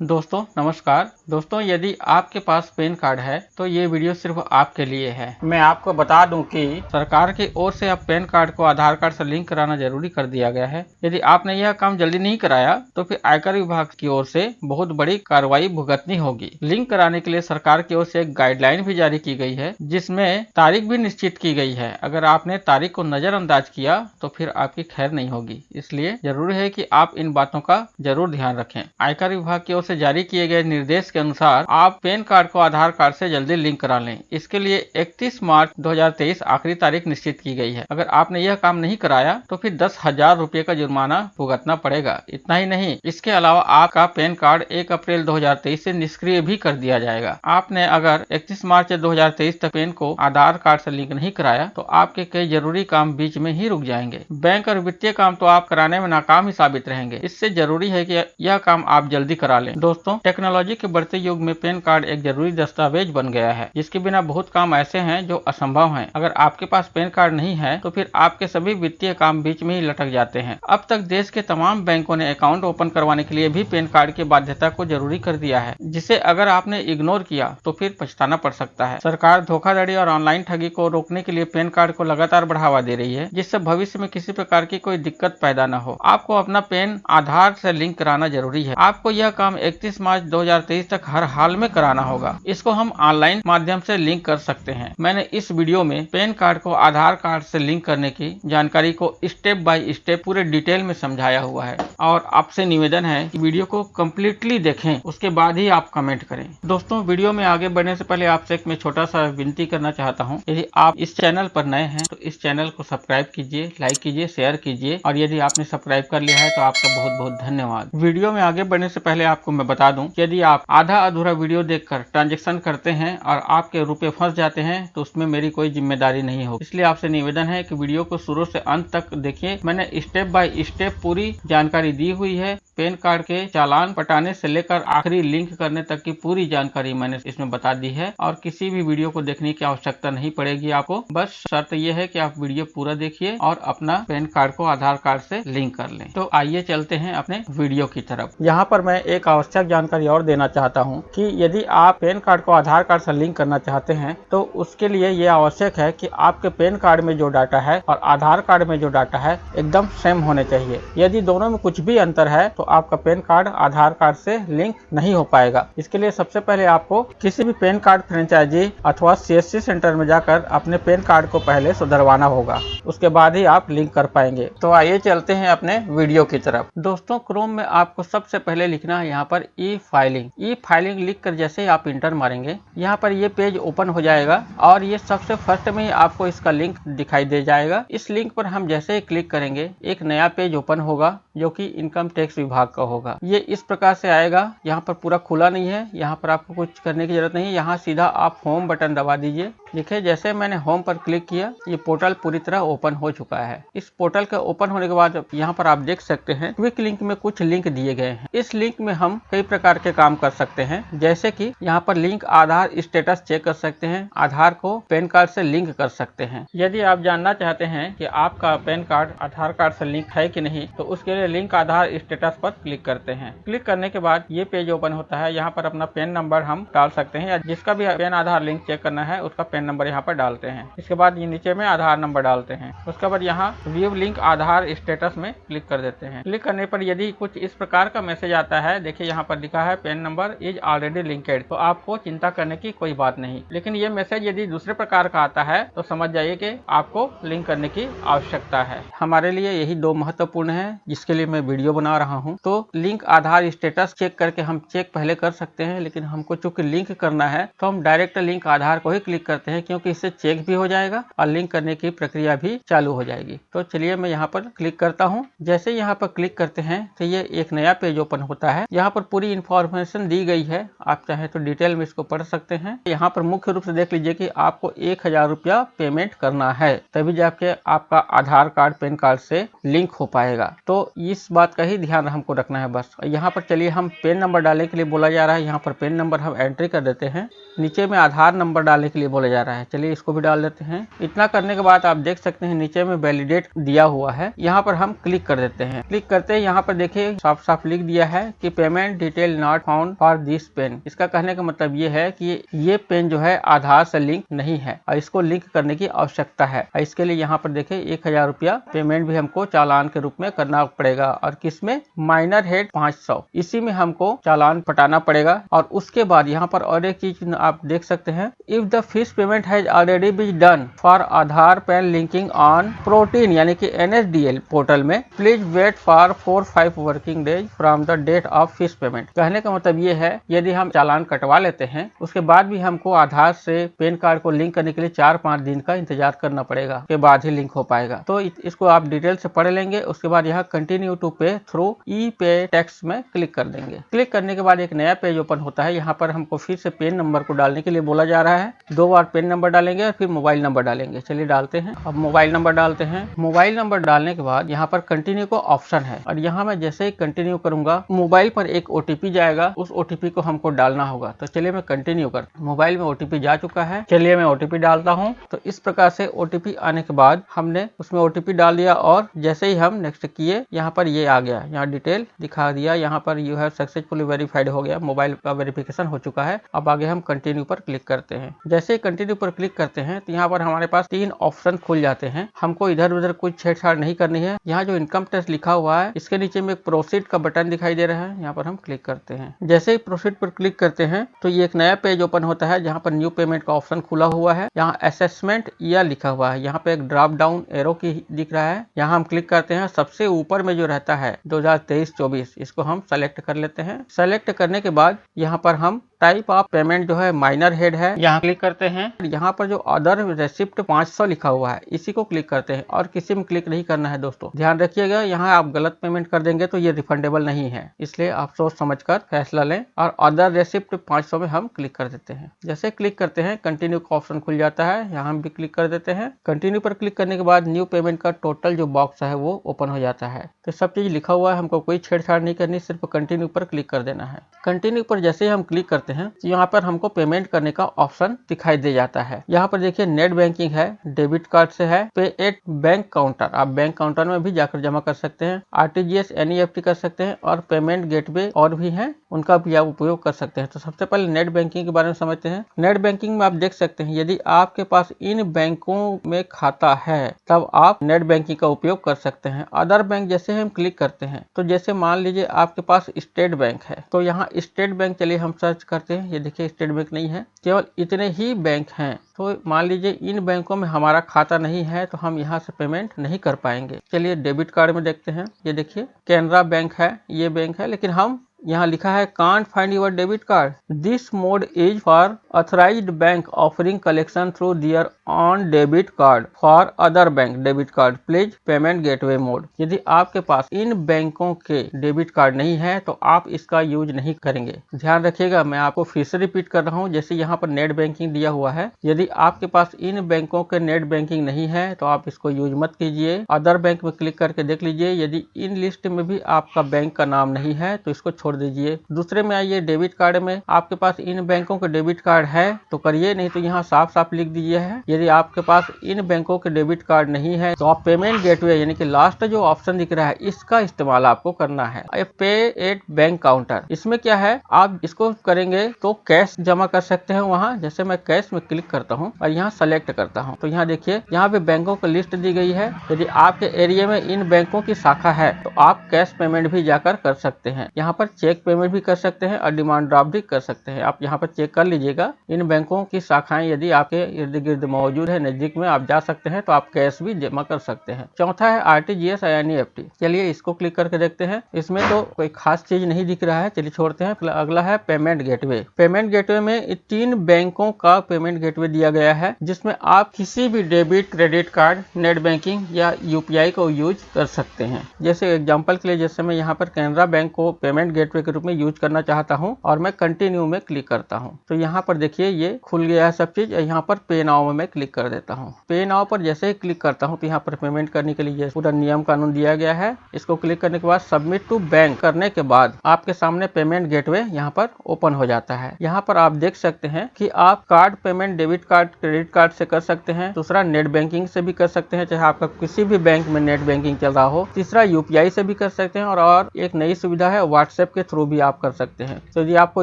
दोस्तों नमस्कार। दोस्तों यदि आपके पास पैन कार्ड है तो ये वीडियो सिर्फ आपके लिए है। मैं आपको बता दूं कि सरकार की ओर से अब पैन कार्ड को आधार कार्ड से लिंक कराना जरूरी कर दिया गया है। यदि आपने यह काम जल्दी नहीं कराया तो फिर आयकर विभाग की ओर से बहुत बड़ी कार्रवाई भुगतनी होगी। लिंक कराने के लिए सरकार की ओर से एक गाइडलाइन भी जारी की गई है जिसमें तारीख भी निश्चित की गई है। अगर आपने तारीख को नजरअंदाज किया तो फिर आपकी खैर नहीं होगी। इसलिए जरूरी है कि आप इन बातों का जरूर ध्यान रखें। आयकर विभाग की ओर से जारी किए गए निर्देश के अनुसार आप पैन कार्ड को आधार कार्ड से जल्दी लिंक करा लें। इसके लिए 31 मार्च 2023 आखिरी तारीख निश्चित की गई है। अगर आपने यह काम नहीं कराया तो फिर 10,000 रुपए का जुर्माना भुगतना पड़ेगा। इतना ही नहीं, इसके अलावा आपका पैन कार्ड 1 अप्रैल 2023 से निष्क्रिय भी कर दिया जाएगा। आपने अगर 31 मार्च 2023 तक पैन को आधार कार्ड से लिंक नहीं कराया तो आपके कई जरूरी काम बीच में ही रुक जाएंगे। बैंक और वित्तीय काम तो आप कराने में नाकाम ही साबित रहेंगे। इससे जरूरी है कि यह काम आप जल्दी करा लें। दोस्तों, टेक्नोलॉजी के बढ़ते युग में पैन कार्ड एक जरूरी दस्तावेज बन गया है जिसके बिना बहुत काम ऐसे हैं जो असंभव हैं। अगर आपके पास पैन कार्ड नहीं है तो फिर आपके सभी वित्तीय काम बीच में ही लटक जाते हैं। अब तक देश के तमाम बैंकों ने अकाउंट ओपन करवाने के लिए भी पैन कार्ड की बाध्यता को जरूरी कर दिया है, जिसे अगर आपने इग्नोर किया तो फिर पछताना पड़ सकता है। सरकार धोखाधड़ी और ऑनलाइन ठगी को रोकने के लिए पैन कार्ड को लगातार बढ़ावा दे रही है, जिससे भविष्य में किसी प्रकार की कोई दिक्कत पैदा न हो। आपको अपना पैन आधार से लिंक कराना जरूरी है। आपको यह काम 31 मार्च 2023 तक हर हाल में कराना होगा। इसको हम ऑनलाइन माध्यम से लिंक कर सकते हैं। मैंने इस वीडियो में पैन कार्ड को आधार कार्ड से लिंक करने की जानकारी को स्टेप बाय स्टेप पूरे डिटेल में समझाया हुआ है और आपसे निवेदन है कि वीडियो को कम्प्लीटली देखें, उसके बाद ही आप कमेंट करें। दोस्तों, वीडियो में आगे बढ़ने से पहले आपसे एक मैं छोटा सा विनती करना चाहता हूँ। यदि आप इस चैनल पर नए हैं तो इस चैनल को सब्सक्राइब कीजिए, लाइक कीजिए, शेयर कीजिए और यदि आपने सब्सक्राइब कर लिया है तो आपका बहुत बहुत धन्यवाद। वीडियो में आगे बढ़ने से पहले आपको मैं बता दूं कि यदि आप आधा अधूरा वीडियो देखकर ट्रांजैक्शन करते हैं और आपके रुपए फंस जाते हैं तो उसमें मेरी कोई जिम्मेदारी नहीं होगी। इसलिए आपसे निवेदन है कि वीडियो को शुरू से अंत तक देखिए। मैंने स्टेप बाय स्टेप पूरी जानकारी दी हुई है। पैन कार्ड के चालान पटाने से लेकर आखिरी लिंक करने तक की पूरी जानकारी मैंने इसमें बता दी है और किसी भी वीडियो को देखने की आवश्यकता नहीं पड़ेगी आपको। बस शर्त यह है कि आप वीडियो पूरा देखिए और अपना पैन कार्ड को आधार कार्ड से लिंक कर लें। तो आइए चलते हैं अपने वीडियो की तरफ। यहाँ पर मैं एक आवश्यक जानकारी और देना चाहता हूँ कि यदि आप पैन कार्ड को आधार कार्ड से लिंक करना चाहते हैं तो उसके लिए ये आवश्यक है कि आपके पैन कार्ड में जो डाटा है और आधार कार्ड में जो डाटा है एकदम सेम होने चाहिए। यदि दोनों में कुछ भी अंतर है तो आपका पैन कार्ड आधार कार्ड से लिंक नहीं हो पाएगा। इसके लिए सबसे पहले आपको किसी भी पैन कार्ड फ्रेंचाइजी अथवा CSC सेंटर में जाकर अपने पैन कार्ड को पहले सुधरवाना होगा, उसके बाद ही आप लिंक कर पाएंगे। तो आइए चलते हैं अपने वीडियो की तरफ। दोस्तों, क्रोम में आपको सबसे पहले लिखना है यहाँ पर ई फाइलिंग लिख कर जैसे ही आप इंटर मारेंगे यहाँ पर ये पेज ओपन हो जाएगा और ये सबसे फर्स्ट में ही आपको इसका लिंक दिखाई दे जाएगा। इस लिंक पर हम जैसे ही क्लिक करेंगे एक नया पेज ओपन होगा जो कि इनकम टैक्स विभाग का होगा। ये इस प्रकार से आएगा। यहाँ पर पूरा खुला नहीं है, यहाँ पर आपको कुछ करने की जरूरत नहीं है। यहाँ सीधा आप होम बटन दबा दीजिए। देखिए, जैसे मैंने होम पर क्लिक किया ये पोर्टल पूरी तरह ओपन हो चुका है। इस पोर्टल के ओपन होने के बाद यहाँ पर आप देख सकते हैं क्विक लिंक में कुछ लिंक दिए गए हैं। इस लिंक में हम कई प्रकार के काम कर सकते हैं, जैसे कि यहाँ पर लिंक आधार स्टेटस चेक कर सकते हैं, आधार को पैन कार्ड से लिंक कर सकते हैं। यदि आप जानना चाहते हैं कि आपका पैन कार्ड आधार कार्ड से लिंक है कि नहीं तो उसके लिए लिंक आधार स्टेटस पर क्लिक करते हैं। क्लिक करने के बाद ये पेज ओपन होता है। यहाँ पर अपना पैन नंबर हम डाल सकते हैं या जिसका भी पैन आधार लिंक चेक करना है उसका पैन नंबर यहाँ पर डालते हैं। इसके बाद ये नीचे में आधार नंबर डालते हैं। उसके बाद यहाँ व्यू लिंक आधार स्टेटस में क्लिक कर देते हैं। क्लिक करने पर यदि कुछ इस प्रकार का मैसेज आता है, देखिए यहाँ पर लिखा है pan number is already linked, तो आपको चिंता करने की कोई बात नहीं। लेकिन ये मैसेज यदि दूसरे प्रकार का आता है तो समझ जाइए कि आपको लिंक करने की आवश्यकता है। हमारे लिए यही दो महत्वपूर्ण है जिसके लिए मैं वीडियो बना रहा हूँ। तो लिंक आधार स्टेटस चेक करके हम चेक पहले कर सकते हैं, लेकिन हमको चूंकि लिंक करना है तो हम डायरेक्ट लिंक आधार को ही क्लिक करते हैं, क्योंकि इससे चेक भी हो जाएगा और लिंक करने की प्रक्रिया भी चालू हो जाएगी। तो चलिए मैं यहाँ पर क्लिक करता हूँ। जैसे यहाँ पर क्लिक करते हैं तो ये एक नया पेज ओपन होता है। यहाँ पर पूरी इंफॉर्मेशन दी गई है, आप चाहे तो डिटेल में इसको पढ़ सकते हैं। यहाँ पर मुख्य रूप से देख लीजिए कि आपको 1000 रुपया पेमेंट करना है, तभी जाके आपका आधार कार्ड पैन कार्ड से लिंक हो पाएगा। तो इस बात का ही ध्यान हमको रखना है बस। यहाँ पर चलिए हम पैन नंबर डालने के लिए बोला जा रहा है, यहाँ पर पैन नंबर हम एंट्री कर देते हैं। नीचे में आधार नंबर डालने के लिए बोला जा जा रहा है। चलिए इसको भी डाल देते हैं। इतना करने के बाद आप देख सकते हैं नीचे में वैलिडेट दिया हुआ है, यहाँ पर हम क्लिक कर देते हैं। क्लिक करते हैं, यहाँ पर देखिए साफ साफ लिख दिया है कि payment detail not found for this PAN. इसका कहने का मतलब ये है कि ये पेन जो है आधार से लिंक नहीं है और इसको लिंक करने की आवश्यकता है। इसके लिए यहाँ पर देखिए 1000 रुपया पेमेंट भी हमको चालान के रूप में करना पड़ेगा और किसमें, माइनर हेड 500, इसी में हमको चालान पटाना पड़ेगा। और उसके बाद यहाँ पर और एक चीज आप देख सकते हैं, if the fees payment has already been done for Aadhaar PAN linking on Protean यानी कि NSDL पोर्टल में, please wait for 4-5 working days from the date of fees payment. कहने का मतलब ये है यदि हम चालान कटवा लेते हैं उसके बाद भी हमको आधार से पैन कार्ड को लिंक करने के लिए 4-5 दिन का इंतजार करना पड़ेगा, के बाद ही लिंक हो पाएगा। तो इसको आप डिटेल से पढ़ लेंगे। उसके बाद यहाँ कंटिन्यू टू पे थ्रू ई-पे टैक्स में क्लिक कर देंगे। क्लिक करने के बाद एक नया पेज ओपन होता है। यहाँ पर हमको फिर से पेन नंबर को डालने के लिए बोला जा रहा है। 2 बार पेन नंबर डालेंगे और फिर मोबाइल नंबर डालेंगे। चलिए डालते हैं। अब मोबाइल नंबर डालते हैं। मोबाइल नंबर डालने के बाद यहाँ पर कंटिन्यू को ऑप्शन है और यहाँ मैं जैसे ही कंटिन्यू करूंगा मोबाइल पर एक OTP जाएगा, उस OTP को हमको डालना होगा। तो चलिए मैं कंटिन्यू कर, मोबाइल में OTP जा चुका है। चलिए मैं OTP डालता हूँ। तो इस प्रकार से OTP आने के बाद हमने उसमें OTP डाल दिया और जैसे ही हम नेक्स्ट किए यहाँ पर ये आ गया, यहाँ डिटेल दिखा दिया, यहाँ पर यू हैव सक्सेसफुली वेरीफाइड हो गया, मोबाइल का वेरिफिकेशन हो चुका है। अब आगे हम कंटिन्यू पर क्लिक करते हैं। जैसे ही कंटिन्यू पर क्लिक करते हैं तो यहाँ पर हमारे पास 3 ऑप्शन खुल जाते हैं। हमको इधर उधर कुछ छेड़छाड़ नहीं करनी है। यहाँ जो इनकम टैक्स लिखा हुआ है इसके नीचे में एक प्रोसीड का बटन दिखाई दे रहा है, यहाँ पर हम क्लिक करते हैं। जैसे ही प्रोसीड पर क्लिक करते हैं तो ये एक नया पेज ओपन होता है जहाँ पर न्यू पेमेंट का ऑप्शन खुला हुआ है। यहाँ असेसमेंट ईयर लिखा हुआ है, यहाँ पे एक ड्रॉप डाउन एरो की दिख रहा है, यहाँ हम क्लिक करते हैं। सबसे ऊपर में जो रहता है 2023-24 इसको हम सेलेक्ट कर लेते हैं। सेलेक्ट करने के बाद यहाँ पर हम टाइप ऑफ पेमेंट जो है माइनर हेड है, यहाँ क्लिक करते हैं। यहाँ पर जो अदर रेसिप्ट 500 लिखा हुआ है इसी को क्लिक करते हैं और किसी में क्लिक नहीं करना है। दोस्तों ध्यान रखिएगा, यहाँ आप गलत पेमेंट कर देंगे तो ये रिफंडेबल नहीं है, इसलिए आप सोच समझकर फैसला लें। और अदर रेसिप्ट 500 में हम क्लिक कर देते हैं। जैसे क्लिक करते हैं कंटिन्यू का ऑप्शन खुल जाता है, यहाँ हम भी क्लिक कर देते हैं। कंटिन्यू पर क्लिक करने के बाद न्यू पेमेंट का टोटल जो बॉक्स है वो ओपन हो जाता है। तो सब चीज लिखा हुआ है, हमको कोई छेड़छाड़ नहीं करनी, सिर्फ कंटिन्यू पर क्लिक कर देना है। कंटिन्यू पर जैसे ही हम क्लिक करते हैं तो यहाँ पर हमको पेमेंट करने का ऑप्शन दिखाई दे जाता है। यहाँ पर देखिए नेट बैंकिंग है, डेबिट कार्ड से है, पे एट बैंक काउंटर, आप बैंक काउंटर में भी जाकर जमा कर सकते हैं, RTGS NEFT कर सकते हैं और पेमेंट गेटवे और भी हैं उनका भी आप उपयोग कर सकते हैं। तो सबसे पहले नेट बैंकिंग के बारे में समझते हैं। नेट बैंकिंग में आप देख सकते हैं यदि आपके पास इन बैंकों में खाता है तब आप नेट बैंकिंग का उपयोग कर सकते हैं। अदर बैंक जैसे हम क्लिक करते हैं तो जैसे मान लीजिए आपके पास स्टेट बैंक है तो यहाँ स्टेट बैंक, चलिए हम सर्च करते हैं। ये देखिए स्टेट बैंक नहीं है, केवल इतने ही बैंक हैं। तो मान लीजिए इन बैंकों में हमारा खाता नहीं है तो हम यहाँ से पेमेंट नहीं कर पाएंगे। चलिए डेबिट कार्ड में देखते हैं। ये देखिए कैनरा बैंक है, ये बैंक है, लेकिन हम यहाँ लिखा है can't find your debit card, this mode is for authorised bank offering collection through their on debit card for other bank debit card, please payment gateway mode. यदि आपके पास इन बैंकों के डेबिट कार्ड नहीं है तो आप इसका यूज नहीं करेंगे। ध्यान रखिएगा, मैं आपको फिर से रिपीट कर रहा हूँ। जैसे यहाँ पर नेट बैंकिंग दिया हुआ है, यदि आपके पास इन बैंकों के नेट बैंकिंग नहीं है तो आप इसको यूज मत कीजिए। अदर बैंक में क्लिक करके देख लीजिए, यदि इन लिस्ट में भी आपका बैंक का नाम नहीं है तो इसको छोड़ दीजिए। दूसरे में आइए, डेबिट कार्ड में आपके पास इन बैंकों के डेबिट कार्ड है तो करिए, नहीं तो यहाँ साफ साफ लिख दीजिए है यदि आपके पास इन बैंकों के डेबिट कार्ड नहीं है तो आप पेमेंट गेटवे यानी कि लास्ट जो ऑप्शन दिख रहा है इसका इस्तेमाल आपको करना है। पे एट बैंक काउंटर, इसमें क्या है, आप इसको करेंगे तो कैश जमा कर सकते हैं वहाँ। जैसे मैं कैश में क्लिक करता हूँ और यहाँ सेलेक्ट करता हूँ तो यहाँ देखिए यहाँ पे बैंकों की लिस्ट दी गई है। यदि आपके एरिया में इन बैंकों की शाखा है तो आप कैश पेमेंट भी जाकर कर सकते हैं। यहाँ पर चेक पेमेंट भी कर सकते हैं और डिमांड ड्राफ्ट भी कर सकते हैं। आप यहाँ पर चेक कर लीजिएगा इन बैंकों की शाखाएं यदि आपके इर्द गिर्द मौजूद है, नजदीक में आप जा सकते हैं तो आप कैश भी जमा कर सकते हैं। चौथा है RTGS NEFT, चलिए इसको क्लिक करके देखते हैं। इसमें तो कोई खास चीज नहीं दिख रहा है, चलिए छोड़ते हैं। अगला है पेमेंट गेटवे। पेमेंट गेटवे में 3 बैंकों का पेमेंट गेटवे दिया गया है जिसमें आप किसी भी debit credit card, net banking या UPI को यूज कर सकते हैं। जैसे एग्जाम्पल के लिए जैसे मैं यहाँ पर कैनरा बैंक को पेमेंट गेटवे गेटवे के रूप में यूज करना चाहता हूँ और मैं कंटिन्यू में क्लिक करता हूँ। तो यहाँ पर देखिए ये खुल गया है सब चीज। यहाँ पर पे नाउ में मैं क्लिक कर देता हूँ। पे नाउ पर जैसे ही क्लिक करता हूँ तो यहाँ पर पेमेंट करने के लिए पूरा नियम कानून दिया गया है। इसको क्लिक करने के बाद सबमिट टू बैंक करने के बाद आपके सामने पेमेंट गेटवे यहाँ पर ओपन हो जाता है। यहाँ पर आप देख सकते हैं कि आप card payment debit card credit card से कर सकते हैं। दूसरा नेट बैंकिंग से भी कर सकते हैं, चाहे आपका किसी भी बैंक में नेट बैंकिंग चल रहा हो। तीसरा यूपीआई से भी कर सकते हैं और एक नई सुविधा है व्हाट्सएप के थ्रू भी आप कर सकते हैं। तो यदि आपको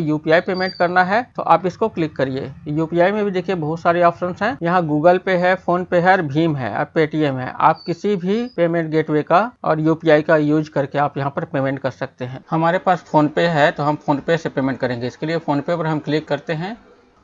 यूपीआई पेमेंट करना है तो आप इसको क्लिक करिए। यूपीआई में भी देखिए बहुत सारे ऑप्शन हैं। यहाँ गूगल पे है, फोन पे है, भीम है और पेटीएम है। आप किसी भी पेमेंट गेटवे का और यूपीआई का यूज करके आप यहाँ पर पेमेंट कर सकते हैं। हमारे पास फोन पे है तो हम फोन पे से पेमेंट करेंगे। इसके लिए फोन पे पर हम क्लिक करते हैं।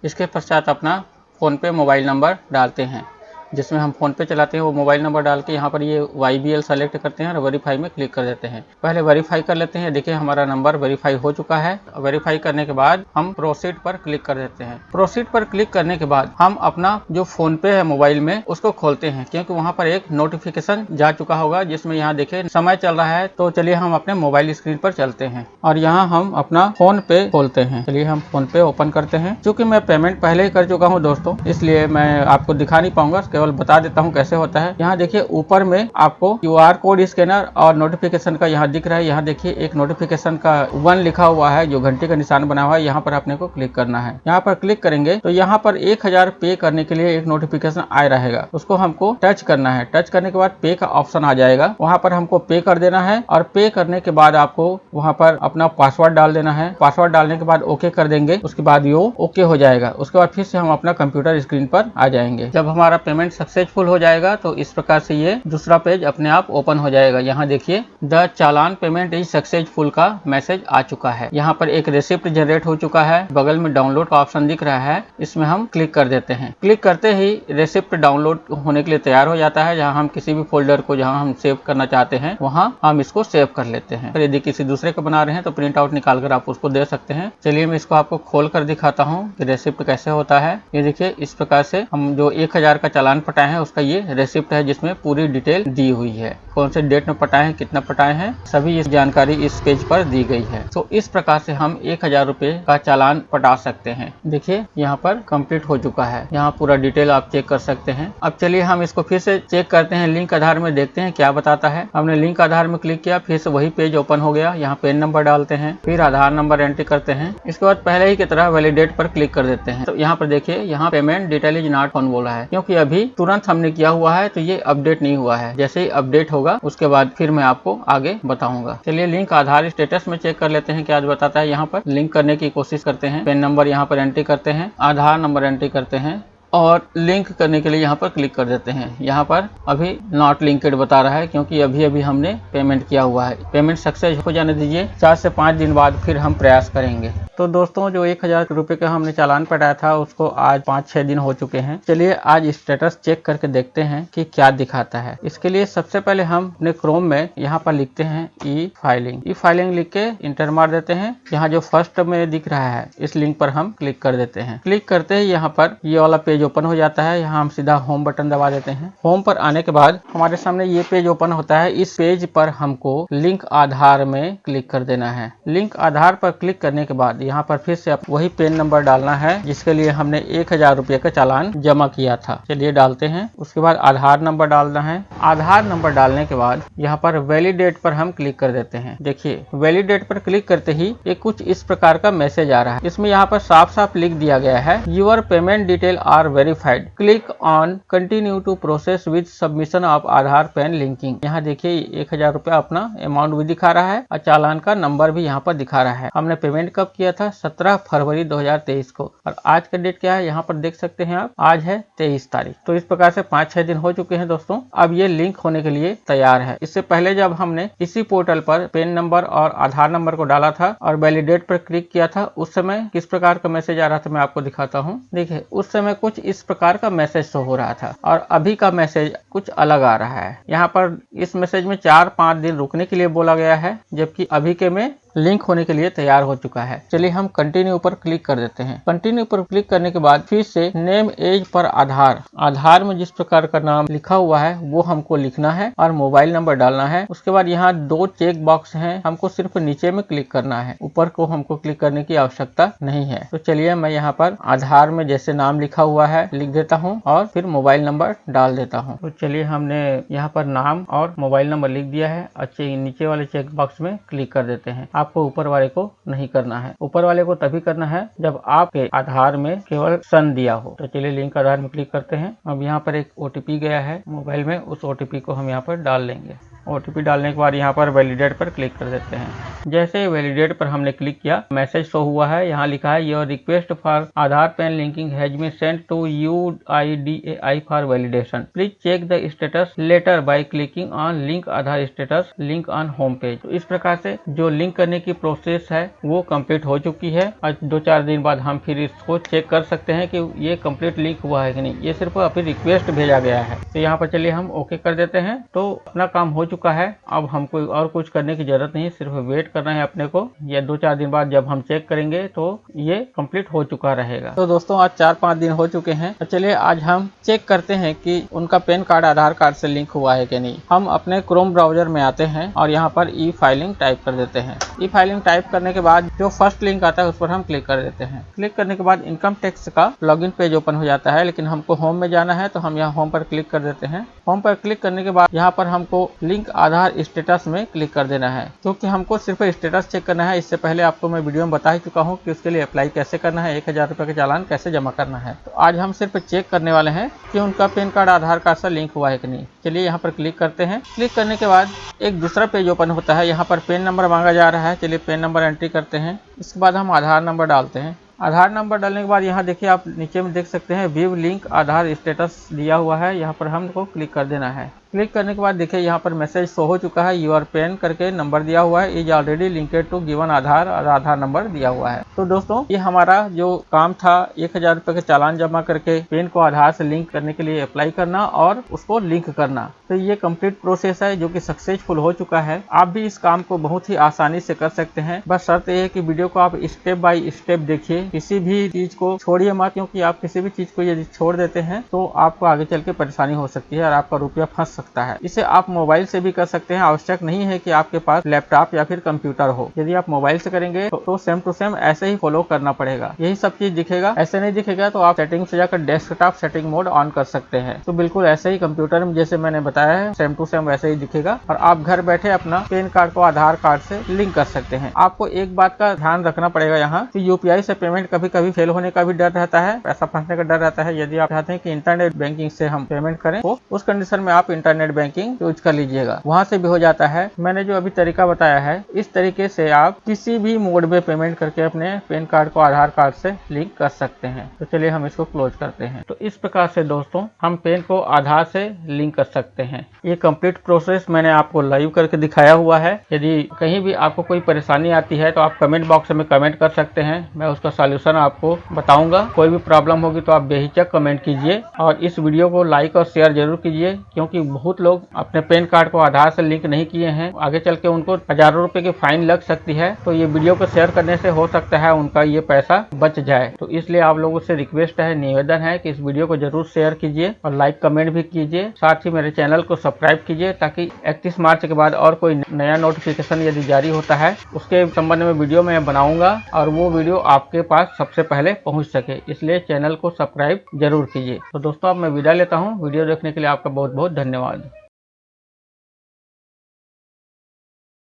इसके पश्चात अपना फोन पे मोबाइल नंबर डालते हैं जिसमें हम फोन पे चलाते हैं। वो मोबाइल नंबर डाल के यहाँ पर ये YBL सेलेक्ट करते हैं और वेरीफाई में क्लिक कर देते हैं। पहले वेरीफाई कर लेते हैं। देखिए हमारा नंबर वेरीफाई हो चुका है। वेरीफाई करने के बाद हम प्रोसीड पर क्लिक कर देते हैं। प्रोसीड पर क्लिक करने के बाद हम अपना जो फोन पे है मोबाइल में उसको खोलते हैं, क्योंकि वहाँ पर एक नोटिफिकेशन जा चुका होगा जिसमें यहाँ देखिए समय चल रहा है। तो चलिए हम अपने मोबाइल स्क्रीन पर चलते हैं और यहाँ हम अपना फोन पे खोलते हैं। चलिए हम फोन पे ओपन करते हैं। चूंकि मैं पेमेंट पहले ही कर चुका हूँ दोस्तों, इसलिए मैं आपको दिखा नहीं पाऊंगा, केवल बता देता हूँ कैसे होता है। यहाँ देखिए ऊपर में आपको QR कोड स्कैनर और नोटिफिकेशन का यहाँ दिख रहा है। यहाँ देखिए एक नोटिफिकेशन का 1 लिखा हुआ है जो घंटे का निशान बना हुआ है। यहाँ पर आपने को क्लिक करना है। यहाँ पर क्लिक करेंगे तो यहाँ पर 1000 पे करने के लिए एक नोटिफिकेशन आ रहेगा, उसको हमको टच करना है। टच करने के बाद पे का ऑप्शन आ जाएगा, वहाँ पर हमको पे कर देना है और पे करने के बाद आपको वहाँ पर अपना पासवर्ड डाल देना है। पासवर्ड डालने के बाद ओके कर देंगे। उसके बाद ये ओके हो जाएगा। उसके बाद फिर से हम अपना कंप्यूटर स्क्रीन पर आ जाएंगे। जब हमारा पेमेंट सक्सेसफुल हो जाएगा तो इस प्रकार से ये दूसरा पेज अपने आप ओपन हो जाएगा। यहाँ देखिए the challan payment is successful का मैसेज आ चुका है। यहाँ पर एक रेसिप्ट जनरेट हो चुका है। बगल में डाउनलोड का ऑप्शन दिख रहा है, इसमें हम क्लिक कर देते हैं। क्लिक करते ही रेसिप्ट डाउनलोड होने के लिए तैयार हो जाता है। जहाँ हम किसी भी फोल्डर को जहाँ हम सेव करना चाहते हैं वहाँ हम इसको सेव कर लेते हैं। यदि किसी दूसरे का बना रहे हैं तो प्रिंट आउट निकाल कर आप उसको दे सकते हैं। चलिए मैं इसको आपको खोल कर दिखाता हूँ कि रेसिप्ट कैसे होता है। ये देखिए इस प्रकार से हम जो 1000 का चालान पटाए हैं उसका ये रेसिप्ट है, जिसमें पूरी डिटेल दी हुई है। कौन से डेट में पटाए हैं, कितना पटाए हैं, सभी इस जानकारी इस पेज पर दी गई है। तो इस प्रकार से हम 1000 रुपए का चालान पटा सकते हैं। देखिए यहाँ पर कंप्लीट हो चुका है। यहाँ पूरा डिटेल आप चेक कर सकते हैं। अब चलिए हम इसको फिर से चेक करते हैं। लिंक आधार में देखते हैं क्या बताता है। हमने लिंक आधार में क्लिक किया, फिर से वही पेज ओपन हो गया। यहाँ पेन नंबर डालते हैं, फिर आधार नंबर एंट्री करते हैं। इसके बाद पहले ही की तरह वैलिडेट पर क्लिक कर देते हैं। तो यहाँ पर देखिए यहाँ payment detail is not found बोला है, क्योंकि अभी तुरंत हमने किया हुआ है तो ये अपडेट नहीं हुआ है। जैसे ही अपडेट होगा उसके बाद फिर मैं आपको आगे बताऊंगा। चलिए लिंक आधार स्टेटस में चेक कर लेते हैं क्या बताता है। यहाँ पर लिंक करने की कोशिश करते हैं। पेन नंबर यहाँ पर एंट्री करते हैं, आधार नंबर एंट्री करते हैं और लिंक करने के लिए यहाँ पर क्लिक कर देते हैं। यहाँ पर अभी नॉट लिंक्ड बता रहा है, क्योंकि अभी अभी हमने पेमेंट किया हुआ है। पेमेंट सक्सेस हो जाने दीजिए। 4 से 5 दिन बाद फिर हम प्रयास करेंगे। तो दोस्तों जो 1000 रुपए का हमने चालान पटाया था उसको आज 5-6 दिन हो चुके हैं। चलिए आज स्टेटस चेक करके देखते हैं कि क्या दिखाता है। इसके लिए सबसे पहले हम अपने क्रोम में यहाँ पर लिखते हैं ई फाइलिंग लिख के इंटर मार देते हैं। यहाँ जो फर्स्ट में दिख रहा है इस लिंक पर हम क्लिक कर देते हैं। क्लिक करते ही यहाँ पर ये वाला पेज ओपन हो जाता है। यहाँ हम सीधा होम बटन दबा देते हैं। होम पर आने के बाद हमारे सामने ये पेज ओपन होता है। इस पेज पर हमको लिंक आधार में क्लिक कर देना है। लिंक आधार पर क्लिक करने के बाद यहाँ पर फिर से वही पेन नंबर डालना है जिसके लिए हमने 1000 रुपये का चालान जमा किया था। चलिए डालते हैं। उसके बाद आधार नंबर डालना है। आधार नंबर डालने के बाद यहाँ पर वैलिडेट पर हम क्लिक कर देते हैं। देखिए वैलिडेट पर क्लिक करते ही एक कुछ इस प्रकार का मैसेज आ रहा है। इसमें यहाँ पर साफ साफ लिख दिया गया है your payment detail are verified, click on continue to process with submission of Aadhaar PAN linking. यहाँ देखिए 1000 रुपया अपना अमाउंट भी दिखा रहा है और चालान का नंबर भी यहाँ पर दिखा रहा है। हमने पेमेंट कब किया था? 17 फरवरी 2023 को। और आज का डेट क्या है यहाँ पर देख सकते हैं आप, आज है 23 तारीख। तो इस प्रकार से 5-6 दिन हो चुके हैं दोस्तों। अब ये लिंक होने के लिए तैयार है। इससे पहले जब हमने इसी पोर्टल पर पेन नंबर और आधार नंबर को डाला था और वैलिडेट पर क्लिक किया था, उस समय किस प्रकार का मैसेज आ रहा था मैं आपको दिखाता हूँ। देखिए उस समय कुछ इस प्रकार का मैसेज शो हो रहा था और अभी का मैसेज कुछ अलग आ रहा है। यहाँ पर इस मैसेज में 4-5 दिन रुकने के लिए बोला गया है, जबकि अभी के में लिंक होने के लिए तैयार हो चुका है। चलिए हम कंटिन्यू पर क्लिक कर देते हैं। कंटिन्यू पर क्लिक करने के बाद फिर से नेम एज पर आधार में जिस प्रकार का नाम लिखा हुआ है वो हमको लिखना है और मोबाइल नंबर डालना है। उसके बाद यहाँ 2 चेक बॉक्स हैं, हमको सिर्फ नीचे में क्लिक करना है, ऊपर को हमको क्लिक करने की आवश्यकता नहीं है। तो चलिए मैं यहाँ पर आधार में जैसे नाम लिखा हुआ है लिख देता हूँ और फिर मोबाइल नंबर डाल देता हूँ। तो चलिए हमने यहाँ पर नाम और मोबाइल नंबर लिख दिया है। अच्छे नीचे वाले चेक बॉक्स में क्लिक कर देते हैं। आपको ऊपर वाले को नहीं करना है, ऊपर वाले को तभी करना है जब आपके आधार में केवल सन दिया हो। तो चलिए लिंक आधार में क्लिक करते हैं। अब यहाँ पर एक OTP गया है मोबाइल में, उस OTP को हम यहाँ पर डाल लेंगे। OTP डालने के बाद यहाँ पर वैलिडेट पर क्लिक कर देते हैं। जैसे वैलिडेट पर हमने क्लिक किया, मैसेज शो हुआ है। यहाँ लिखा है your request for Aadhaar PAN linking has been sent to UIDAI for validation, please check the status later by clicking on link Aadhaar status link on home page. तो इस प्रकार से जो लिंक करने की प्रोसेस है वो कंप्लीट हो चुकी है और 2-4 दिन बाद हम फिर इसको चेक कर सकते हैं कि ये कंप्लीट लिंक हुआ है कि नहीं। ये सिर्फ अभी रिक्वेस्ट भेजा गया है। तो यहाँ पर चलिए हम ओके कर देते हैं। तो अपना काम हो चुका है। अब हमको और कुछ करने की जरूरत नहीं, सिर्फ वेट करना है अपने को। या 2-4 दिन बाद जब हम चेक करेंगे तो ये कंप्लीट हो चुका रहेगा। तो दोस्तों आज 4-5 दिन हो चुके हैं। तो चलिए आज हम चेक करते हैं कि उनका पैन कार्ड आधार कार्ड से लिंक हुआ है कि नहीं। हम अपने क्रोम ब्राउजर में आते हैं और यहाँ पर ई फाइलिंग टाइप कर देते हैं। ई फाइलिंग टाइप करने के बाद जो फर्स्ट लिंक आता है उस पर हम क्लिक कर देते हैं। क्लिक करने के बाद इनकम टैक्स का लॉगिन पेज ओपन हो जाता है, लेकिन हमको होम में जाना है तो हम यहाँ होम पर क्लिक कर देते हैं। होम पर क्लिक करने के बाद यहाँ पर हमको लिंक आधार स्टेटस में क्लिक कर देना है, क्योंकि हमको सिर्फ स्टेटस चेक करना है। इससे पहले आपको मैं वीडियो में बता ही चुका हूँ कि उसके लिए अप्लाई कैसे करना है, 1000 रुपये का चालान कैसे जमा करना है। तो आज हम सिर्फ चेक करने वाले हैं कि उनका पैन कार्ड आधार कार्ड से लिंक हुआ है कि नहीं। चलिए यहाँ पर क्लिक करते हैं। क्लिक करने के बाद एक दूसरा पेज ओपन होता है। यहाँ पर पैन नंबर मांगा जा रहा है। चलिए पैन नंबर एंट्री करते हैं। इसके बाद हम आधार नंबर डालते हैं। आधार नंबर डालने के बाद यहाँ देखिए आप नीचे में देख सकते हैं व्यू लिंक आधार स्टेटस दिया हुआ है। यहाँ पर हमको क्लिक कर देना है। क्लिक करने के बाद देखिए यहाँ पर मैसेज शो हो चुका है। यूर पैन करके नंबर दिया हुआ है, is already linked to given Aadhaar और आधार नंबर दिया हुआ है। तो दोस्तों ये हमारा जो काम था 1000 रुपये का चालान जमा करके पैन को आधार से लिंक करने के लिए अप्लाई करना और उसको लिंक करना, तो ये कंप्लीट प्रोसेस है जो कि सक्सेसफुल हो चुका है। आप भी इस काम को बहुत ही आसानी से कर सकते हैं। बस शर्त यह है कि वीडियो को आप स्टेप बाय स्टेप देखिए, किसी भी चीज को छोड़िए मत, क्योंकि आप किसी भी चीज को यदि छोड़ देते हैं तो आपको आगे चल के परेशानी हो सकती है और आपका रुपया फंस सकता है। इसे आप मोबाइल से भी कर सकते हैं। आवश्यक नहीं है कि आपके पास लैपटॉप या फिर कंप्यूटर हो। यदि आप मोबाइल से करेंगे तो सेम टू सेम ऐसे ही फॉलो करना पड़ेगा। यही सब चीज दिखेगा। ऐसे नहीं दिखेगा तो आप सेटिंग से जाकर डेस्कटॉप सेटिंग मोड ऑन कर सकते हैं। तो बिल्कुल ऐसे ही कंप्यूटर में जैसे मैंने बताया है सेम टू सेम वैसे ही दिखेगा और आप घर बैठे अपना पैन कार्ड को आधार कार्ड से लिंक कर सकते हैं। आपको एक बात का ध्यान रखना पड़ेगा यहाँ कि यूपीआई से पेमेंट कभी कभी फेल होने का भी डर रहता है, पैसा फंसने का डर रहता है। यदि आप चाहते हैं कि इंटरनेट बैंकिंग से हम पेमेंट करें तो उस कंडीशन में आप इंटरनेट बैंकिंग यूज कर लीजिएगा, वहां से भी हो जाता है। मैंने जो अभी तरीका बताया है इस तरीके से आप किसी भी मोड में पेमेंट करके अपने पैन कार्ड को आधार कार्ड से लिंक कर सकते हैं। तो चलिए हम इसको क्लोज करते हैं। तो इस प्रकार से दोस्तों हम पैन को आधार से लिंक कर सकते हैं। ये कंप्लीट प्रोसेस मैंने आपको लाइव करके दिखाया हुआ है। यदि कहीं भी आपको कोई परेशानी आती है तो आप कमेंट बॉक्स में कमेंट कर सकते हैं, मैं उसका सॉल्यूशन आपको बताऊंगा। कोई भी प्रॉब्लम होगी तो आप बेहिचक कमेंट कीजिए और इस वीडियो को लाइक और शेयर जरूर कीजिए, क्योंकि बहुत लोग अपने पैन कार्ड को आधार से लिंक नहीं किए हैं। आगे चल के उनको हजारों रुपए की फाइन लग सकती है। तो ये वीडियो को शेयर करने से हो सकता है उनका ये पैसा बच जाए। तो इसलिए आप लोगों से रिक्वेस्ट है, निवेदन है कि इस वीडियो को जरूर शेयर कीजिए और लाइक कमेंट भी कीजिए। साथ ही मेरे चैनल को सब्सक्राइब कीजिए ताकि 31 मार्च के बाद और कोई नया नोटिफिकेशन यदि जारी होता है उसके संबंध में वीडियो मैं बनाऊंगा और वो वीडियो आपके पास सबसे पहले पहुंच सके। इसलिए चैनल को सब्सक्राइब जरूर कीजिए। तो दोस्तों अब मैं विदा लेता हूँ। वीडियो देखने के लिए आपका बहुत बहुत धन्यवाद।